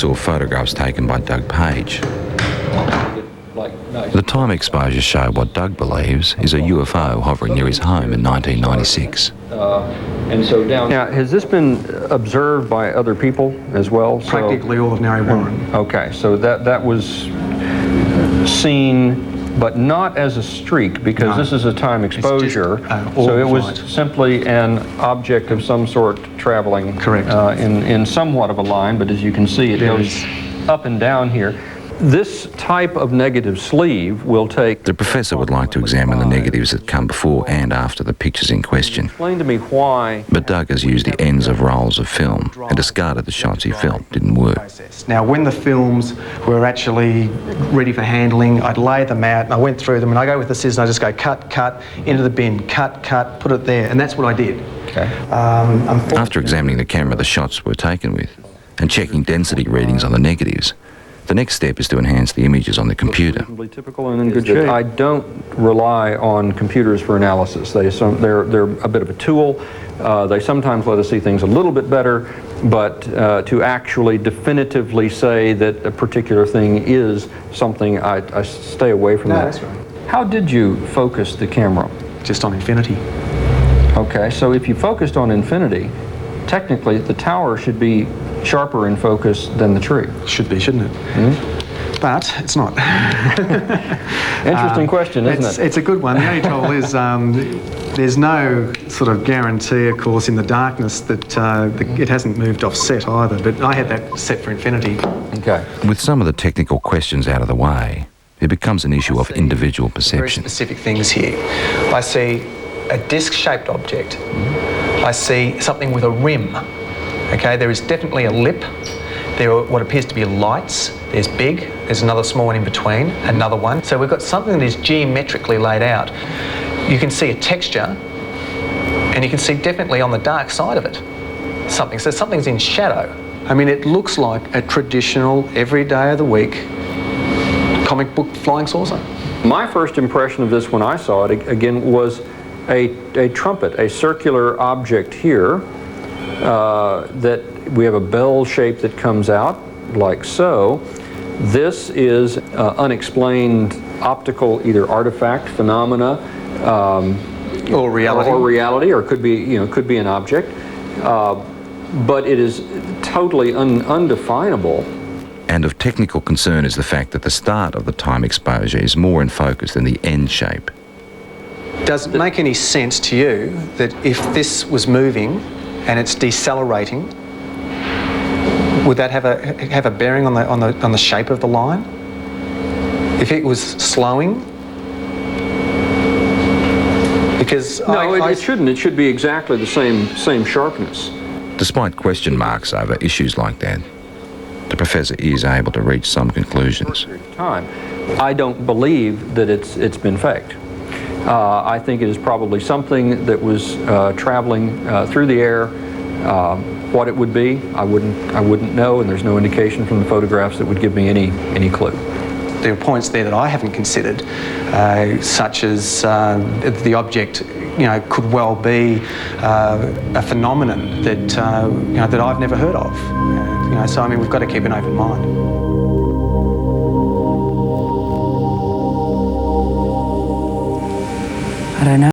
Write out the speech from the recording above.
saw photographs taken by Doug Page. The time exposures show what Doug believes is a UFO hovering near his home in 1996. Now, has this been observed by other people as well? Practically all of Narre Warren. Okay, so that was seen, but not as a streak, because this is a time exposure. So it was simply an object of some sort traveling. Correct. In somewhat of a line, but as you can see, it goes up and down here. This type of negative sleeve will take... The professor would like to examine the negatives that come before and after the pictures in question. Explain to me why... But Doug has used the ends of rolls of film and discarded the shots he felt didn't work. Now, when the films were actually ready for handling, I'd lay them out and I went through them and I go with the scissors and I just go cut, cut, into the bin, cut, cut, put it there, and that's what I did. Okay. After examining the camera the shots were taken with and checking density readings on the negatives, the next step is to enhance the images on the computer. Typical and in good shape. I don't rely on computers for analysis. They're a bit of a tool. They sometimes let us see things a little bit better, but to actually definitively say that a particular thing is something, I stay away from that. That's right. How did you focus the camera? Just on infinity. Okay, so if you focused on infinity, technically the tower should be sharper in focus than the tree. Should be, shouldn't it? Mm-hmm. But it's not. Interesting question, isn't it? It's a good one. The only trouble is there's no sort of guarantee, of course, in the darkness that it hasn't moved off set either, but I had that set for infinity. Okay. With some of the technical questions out of the way, it becomes an issue of individual perception. Very specific things here. I see a disc-shaped object. I see something with a rim. Okay, there is definitely a lip. There are what appears to be lights. There's big, there's another small one in between, another one. So we've got something that is geometrically laid out. You can see a texture, and you can see definitely on the dark side of it something. So something's in shadow. I mean, it looks like a traditional, every day of the week, comic book flying saucer. My first impression of this when I saw it, again, was a trumpet, a circular object here, that we have a bell shape that comes out like so. This is unexplained optical either artifact, phenomena, or reality, or could be could be an object, but it is totally undefinable. And of technical concern is the fact that the start of the time exposure is more in focus than the end shape. Does it make any sense to you that if this was moving and it's decelerating, would that have a bearing on the shape of the line? If it was slowing, because no, it shouldn't. It should be exactly the same sharpness. Despite question marks over issues like that, the professor is able to reach some conclusions. I don't believe that it's been faked. I think it is probably something that was traveling through the air. What it would be, I wouldn't know, and there's no indication from the photographs that would give me any clue. There are points there that I haven't considered, such as the object, could well be a phenomenon that that I've never heard of. So I mean, we've got to keep an open mind. I don't know.